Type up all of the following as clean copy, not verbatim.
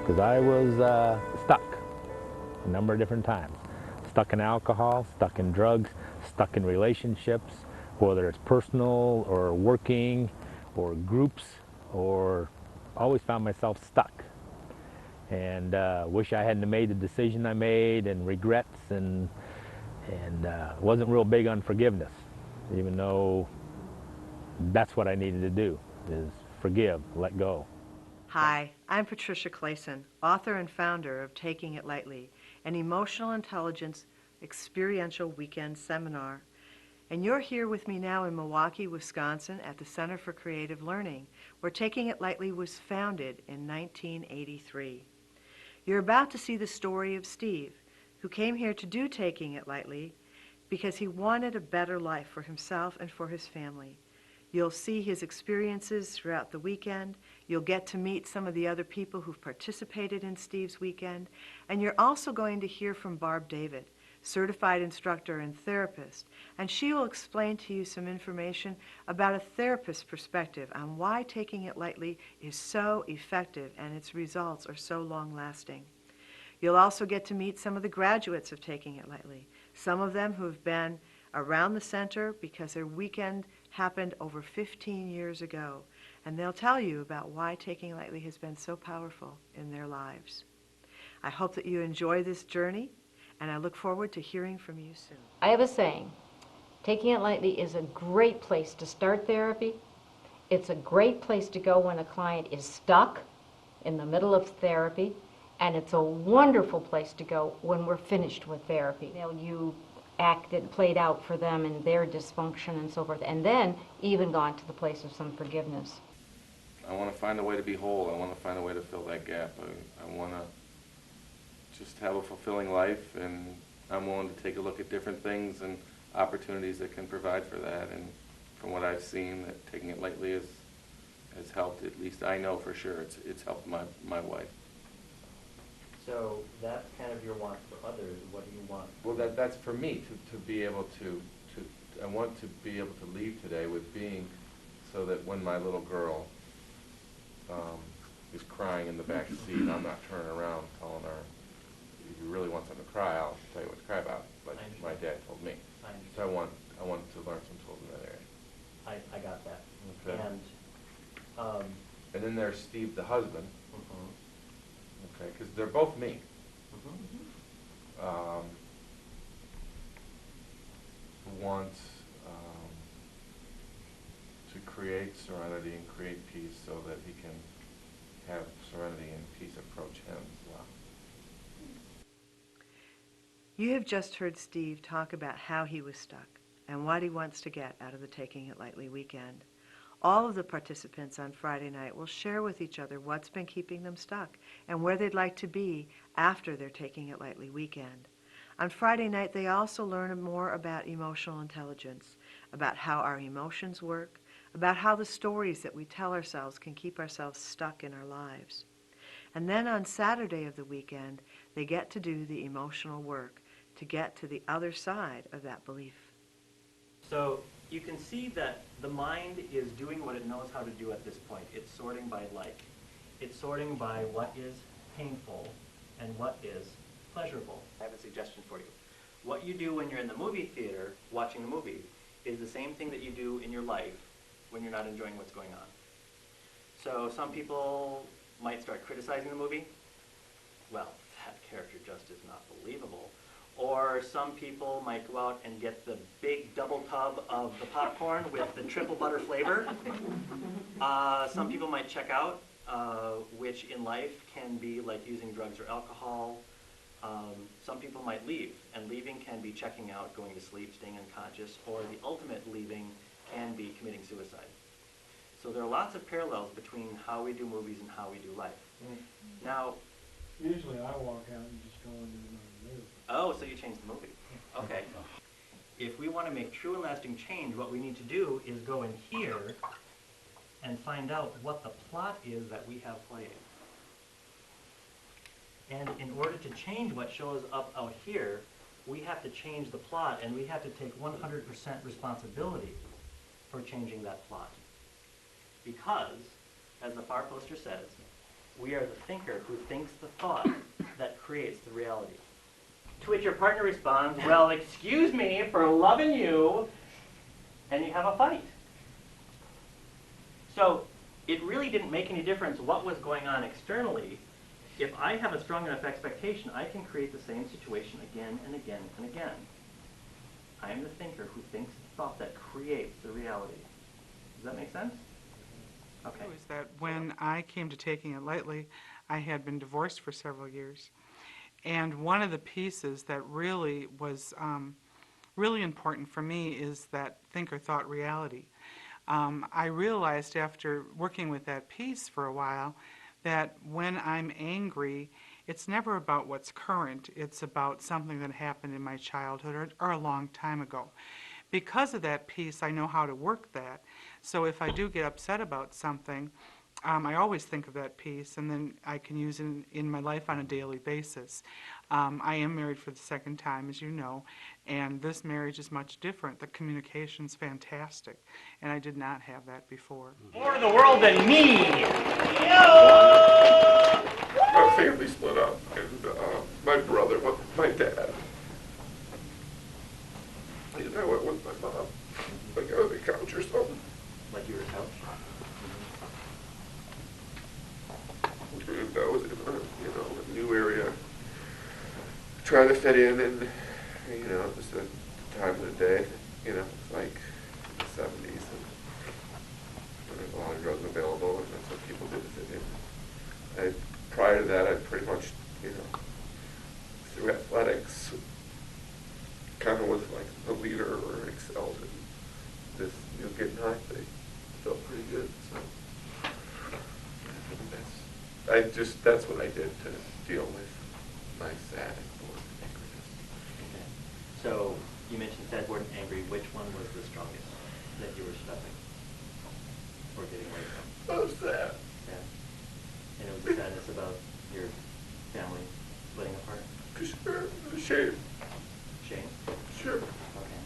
because I was stuck a number of different times. Stuck in alcohol, stuck in drugs, stuck in relationships, whether it's personal or working or groups, or always found myself stuck. And wish I hadn't made the decision I made, and regrets, and wasn't real big on forgiveness, even though that's what I needed to do, is forgive, let go. Hi, I'm Patricia Clayson, author and founder of Taking It Lightly, an emotional intelligence experiential weekend seminar. And you're here with me now in Milwaukee, Wisconsin at the Center for Creative Learning, where Taking It Lightly was founded in 1983. You're about to see the story of Steve, who came here to do Taking It Lightly because he wanted a better life for himself and for his family. You'll see his experiences throughout the weekend. You'll get to meet some of the other people who've participated in Steve's weekend. And you're also going to hear from Barb David, certified instructor and therapist. And she will explain to you some information about a therapist's perspective on why Taking It Lightly is so effective and its results are so long-lasting. You'll also get to meet some of the graduates of Taking It Lightly, some of them who have been around the center because their weekend happened over 15 years ago, and they'll tell you about why Taking It Lightly has been so powerful in their lives. I hope that you enjoy this journey, and I look forward to hearing from you soon. I have a saying, Taking It Lightly is a great place to start therapy. It's a great place to go when a client is stuck in the middle of therapy, and it's a wonderful place to go when we're finished with therapy. You acted, played out for them and their dysfunction and so forth, and then even gone to the place of some forgiveness. I want to find a way to be whole. I want to find a way to fill that gap. I want to just have a fulfilling life, and I'm willing to take a look at different things and opportunities that can provide for that. And from what I've seen, that Taking It Lightly has helped. At least I know for sure it's helped my wife. So that's kind of your want for others. What do you want? Well, that's for me to be able to I want to be able to leave today with being so that when my little girl is crying in the back seat, I'm not turning around telling her, if you really want something to cry, I'll tell you what to cry about, like my dad told me. So I want to learn some tools in that area. I got that. Okay. And then there's Steve, the husband. Okay, because they're both me. Who wants to create serenity and create peace so that he can have serenity and peace approach him as well. You have just heard Steve talk about how he was stuck and what he wants to get out of the Taking It Lightly weekend. All of the participants on Friday night will share with each other what's been keeping them stuck and where they'd like to be after their Taking It Lightly weekend. On Friday night, they also learn more about emotional intelligence, about how our emotions work, about how the stories that we tell ourselves can keep ourselves stuck in our lives. And then on Saturday of the weekend, they get to do the emotional work to get to the other side of that belief. so you can see that the mind is doing what it knows how to do at this point. It's sorting by like. It's sorting by what is painful and what is pleasurable. I have a suggestion for you. What you do when you're in the movie theater watching the movie is the same thing that you do in your life when you're not enjoying what's going on. So some people might start criticizing the movie. Well, that character just is not believable. Or some people might go out and get the big double tub of the popcorn with the triple butter flavor. Some people might check out, which in life can be like using drugs or alcohol. Some people might leave, and leaving can be checking out, going to sleep, staying unconscious, or the ultimate leaving can be committing suicide. So there are lots of parallels between how we do movies and how we do life. Now, usually I walk out and just go into another movie. oh, so you changed the movie. Okay. If we want to make true and lasting change, what we need to do is go in here and find out what the plot is that we have playing. And in order to change what shows up out here, we have to change the plot, and we have to take 100% responsibility for changing that plot. Because, as the far poster says, We are the thinker who thinks the thought that creates the reality. To which your partner responds, well, excuse me for loving you, and you have a fight. So it really didn't make any difference what was going on externally. If I have a strong enough expectation, I can create the same situation again and again and again. I am the thinker who thinks the thought that creates the reality. Does that make sense? Okay. Was that when I came to taking it lightly, I had been divorced for several years. And one of the pieces that really was really important for me is that thinker thought reality. I realized after working with that piece for a while that when I'm angry, it's never about what's current. It's about something that happened in my childhood or a long time ago. Because of that piece, I know how to work that. So if I do get upset about something, I always think of that piece, and then I can use it in my life on a daily basis. I am married for the second time, as you know, and this marriage is much different. The communication's fantastic, and I did not have that before. More of the world than me! Our family split up, and my brother went with my dad. And I went with my mom, like on the couch or something. Like you were a couch? And I was in a new area, trying to fit in, and it was the time of the day, it's like the 70s, and there was a lot of drugs available, and that's what people did to fit in. Prior to that, I pretty much, through athletics, kind of was like a leader or excelled in this getting high thing. Felt pretty good, so that's what I did to deal with my sad and bored angriness. Okay. So you mentioned sad, bored, and angry. Which one was the strongest that you were stuffing or getting away from? Oh, sad. Sad. And it was the sadness about your family splitting apart? Sure. Shame. Shame? Sure. Okay.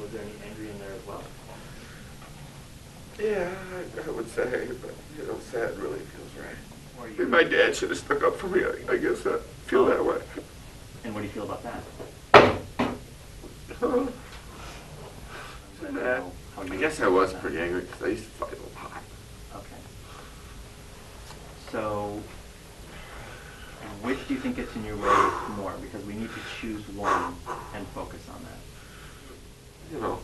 Was there any angry in there as well? Yeah, I would say, but sad really feels right. Or you? And my dad should have stuck up for me. I guess I feel that way. And what do you feel about that? I guess I was pretty angry because I used to fight a lot. Okay. So, which do you think gets in your way more? Because we need to choose one and focus on that.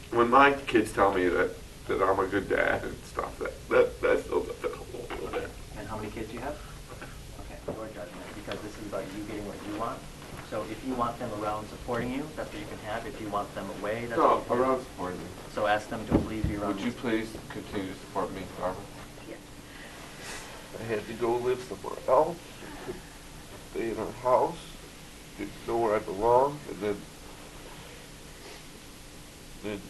When my kids tell me that I'm a good dad and stuff, that fills up that hole a little bit. And how many kids do you have? Okay, your judgment, because this is about you getting what you want. So if you want them around supporting you, that's what you can have. If you want them away, that's what you can around have. supporting me. So ask them to please be around Would you please continue to support me, Barbara? Yes. I had to go live somewhere else, stay in our house, didn't know where I belonged, and then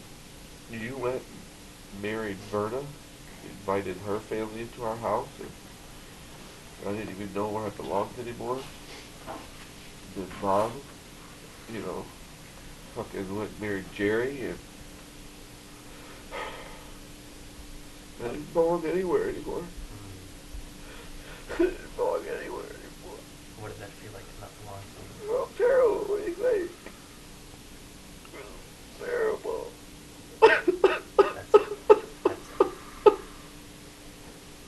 you went and married Verna, invited her family into our house, and I didn't even know where I belonged anymore. Then Mom, fucking went and married Jerry, and I didn't belong anywhere anymore. I didn't belong anywhere anymore. What does that feel like to not belong somewhere? Well, terrible. What do you think? Terrible. That's it.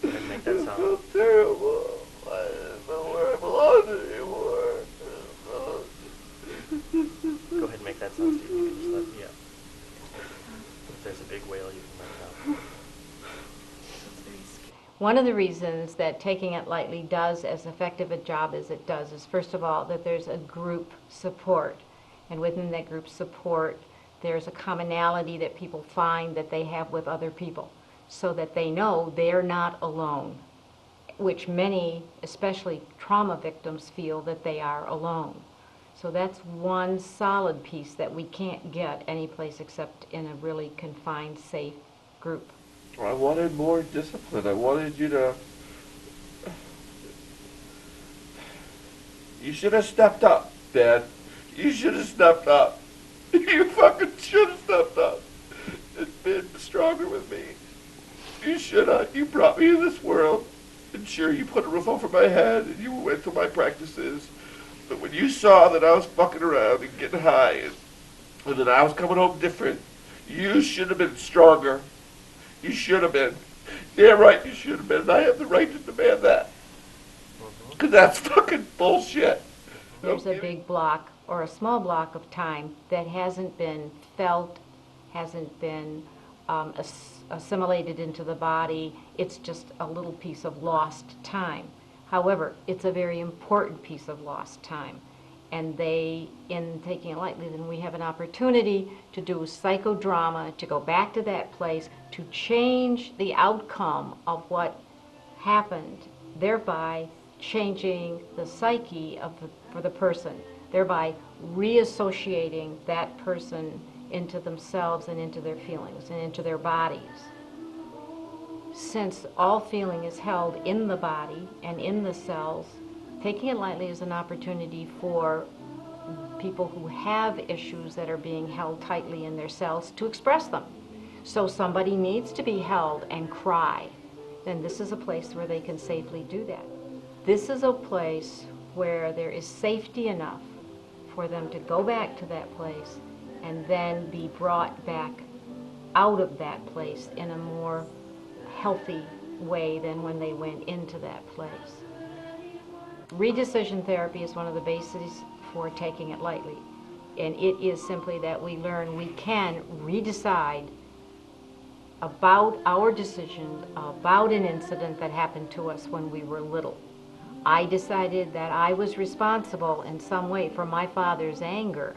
Go ahead and make that sound. So terrible. I didn't know where I belonged anymore. Go ahead and make that sound, Steve. You can just let me up. If there's a big whale, you can let it out. One of the reasons that taking it lightly does as effective a job as it does is, first of all, that there's a group support. And within that group support, there's a commonality that people find that they have with other people, so that they know they're not alone, which many, especially trauma victims, feel that they are alone. So that's one solid piece that we can't get anyplace except in a really confined, safe group. I wanted more discipline. I wanted you to... You should have stepped up, Dad. You should have stepped up. You fucking should have stepped up and been stronger with me. You brought me in this world, and sure, you put a roof over my head, and you went through my practices, but when you saw that I was fucking around and getting high, and that I was coming home different, you should have been stronger. You should have been. Damn right you should have been, and I have the right to demand that. Because that's fucking bullshit. There's a big block or a small block of time that hasn't been felt, hasn't been assimilated into the body. It's just a little piece of lost time. However, it's a very important piece of lost time. And in taking it lightly, then we have an opportunity to do psychodrama, to go back to that place, to change the outcome of what happened, thereby changing the psyche for the person, thereby reassociating that person into themselves and into their feelings and into their bodies. Since all feeling is held in the body and in the cells, taking it lightly is an opportunity for people who have issues that are being held tightly in their cells to express them. So somebody needs to be held and cry, then this is a place where they can safely do that. This is a place where there is safety enough for them to go back to that place and then be brought back out of that place in a more healthy way than when they went into that place. Redecision therapy is one of the bases for taking it lightly. And it is simply that we learn we can redecide about our decisions, about an incident that happened to us when we were little. I decided that I was responsible in some way for my father's anger.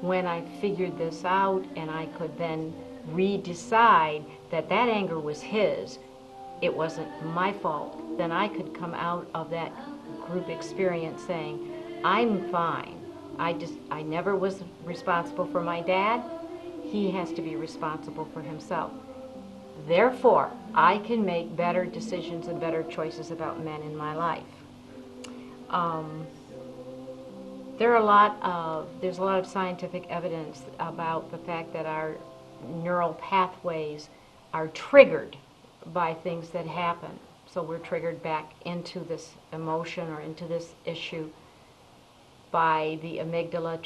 When I figured this out and I could then redecide that that anger was his, it wasn't my fault, then I could come out of that group experience saying, I'm fine. I never was responsible for my dad. He has to be responsible for himself. Therefore, I can make better decisions and better choices about men in my life. There's a lot of scientific evidence about the fact that our neural pathways are triggered by things that happen. So we're triggered back into this emotion or into this issue by the amygdala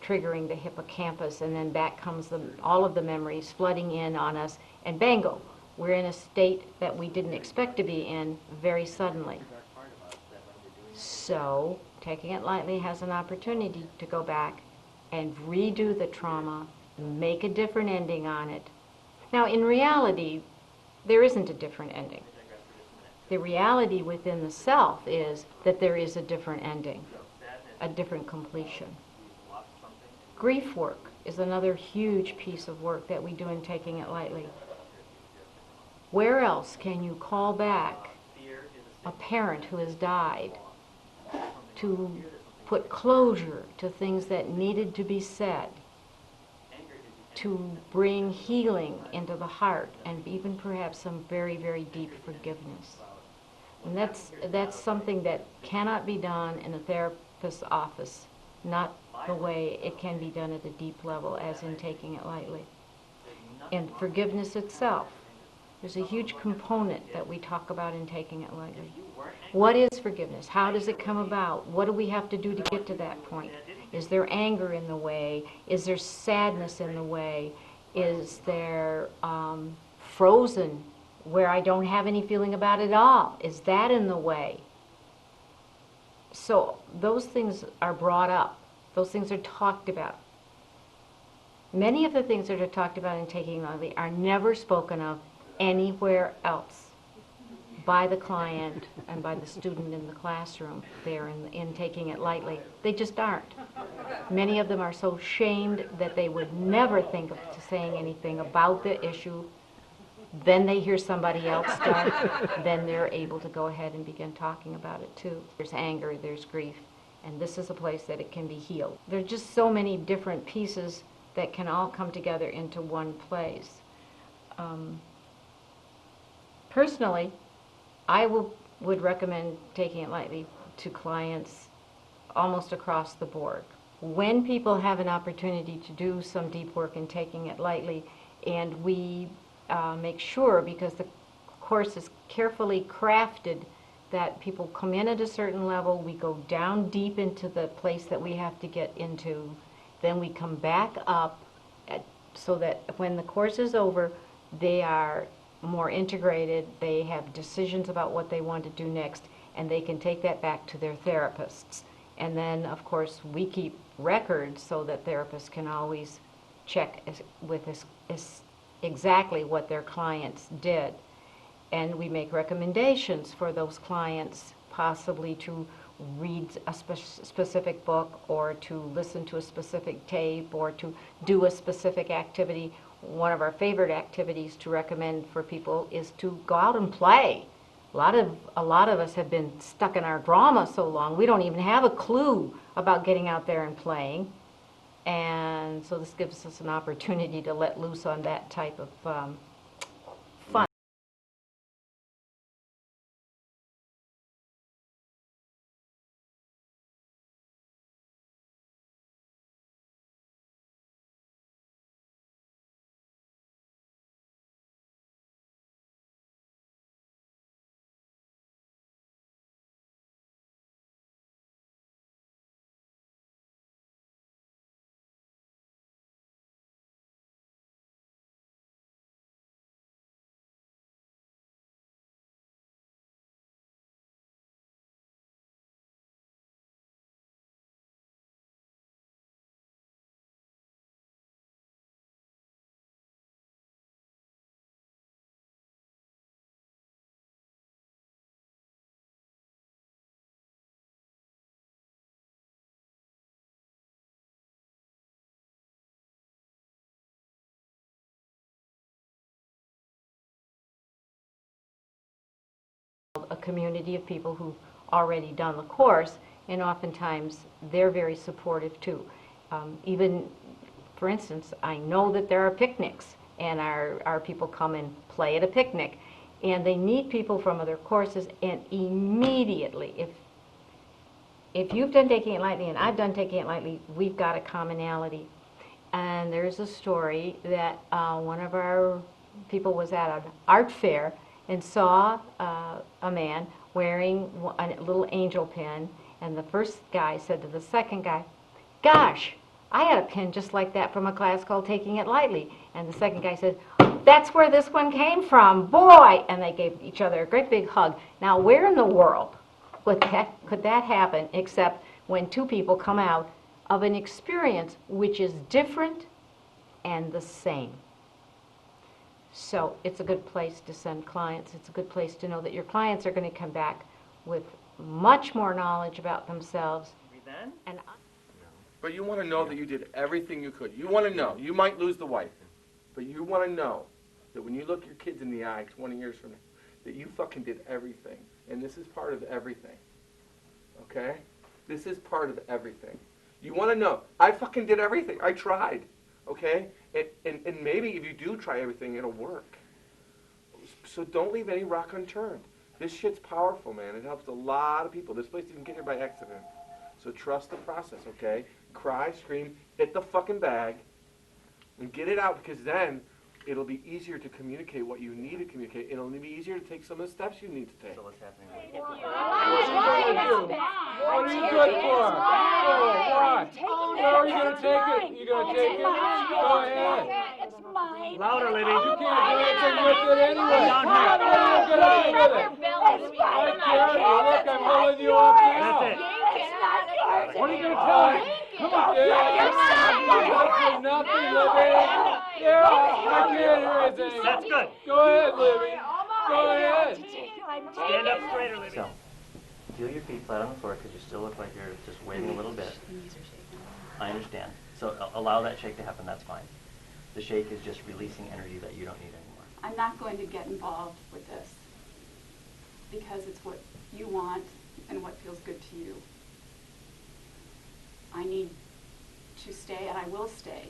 triggering the hippocampus, and then back comes all of the memories flooding in on us, and bango, we're in a state that we didn't expect to be in very suddenly. So taking it lightly has an opportunity to go back and redo the trauma, make a different ending on it. Now, in reality, there isn't a different ending. The reality within the self is that there is a different ending, a different completion. Grief work is another huge piece of work that we do in taking it lightly. Where else can you call back a parent who has died to put closure to things that needed to be said, to bring healing into the heart, and even perhaps some very, very deep forgiveness? And that's something that cannot be done in a therapist's office, not the way it can be done at a deep level as in taking it lightly. And forgiveness itself, there's a huge component that we talk about in taking it lightly. What is forgiveness? How does it come about? What do we have to do to get to that point? Is there anger in the way? Is there sadness in the way? Is there frozen where I don't have any feeling about it at all? Is that in the way? So those things are brought up. Those things are talked about. Many of the things that are talked about in taking it lightly are never spoken of anywhere else by the client and by the student in the classroom there in taking it lightly. They just aren't. Many of them are so shamed that they would never think of saying anything about the issue. Then they hear somebody else start, then they're able to go ahead and begin talking about it too. There's anger, there's grief, and this is a place that it can be healed. There are just so many different pieces that can all come together into one place. Personally, I would recommend taking it lightly to clients almost across the board. When people have an opportunity to do some deep work in taking it lightly, and we make sure, because course is carefully crafted that people come in at a certain level, we go down deep into the place that we have to get into, then we come back up so that when the course is over, they are more integrated, they have decisions about what they want to do next, and they can take that back to their therapists. And then, of course, we keep records so that therapists can always check exactly what their clients did. And we make recommendations for those clients, possibly to read a specific book, or to listen to a specific tape, or to do a specific activity. One of our favorite activities to recommend for people is to go out and play. A lot of us have been stuck in our drama so long, we don't even have a clue about getting out there and playing. And so this gives us an opportunity to let loose on that type of fun. A community of people who've already done the course, and oftentimes they're very supportive too. Even, for instance, I know that there are picnics, and our people come and play at a picnic, and they meet people from other courses, and immediately, if you've done Taking It Lightly and I've done Taking It Lightly, we've got a commonality. And there's a story that one of our people was at an art fair and saw a man wearing a little angel pin, and the first guy said to the second guy, "Gosh, I had a pin just like that from a class called Taking It Lightly." And the second guy said, "That's where this one came from, boy!" And they gave each other a great big hug. Now, where in the world could that happen except when two people come out of an experience which is different and the same? So it's a good place to send clients. It's a good place to know that your clients are going to come back with much more knowledge about themselves. Then? And But you want to know that you did everything you could. You want to know. You might lose the wife, but you want to know that when you look your kids in the eye 20 years from now, that you fucking did everything. And this is part of everything. Okay? This is part of everything. You want to know, I fucking did everything. I tried. Okay? And maybe if you do try everything, it'll work. So don't leave any rock unturned. This shit's powerful, man. It helps a lot of people. This place didn't get here by accident. So trust the process, okay? Cry, scream, hit the fucking bag, and get it out, because then it'll be easier to communicate what you need to communicate. It'll be easier to take some of the steps you need to take. So what's happening? What are you good for? What? Where are you gonna take it? You gonna take it? Go ahead. It's mine. Louder, Libby. You can't do anything with it anyway. Down What here. are you gonna do with it? It's mine. I care. Look, I'm pulling you up now. That's it. It's not yours. What are you gonna tell me? Come on, yeah. Nothing, Libby. Yeah, I can't hear anything. That's good. Go ahead, Libby. Go ahead. Stand up straighter, Libby. So, feel your feet flat on the floor because you still look like you're just waiting a little bit. I understand. So allow that shake to happen, that's fine. The shake is just releasing energy that you don't need anymore. I'm not going to get involved with this because it's what you want and what feels good to you. I need to stay, and I will stay,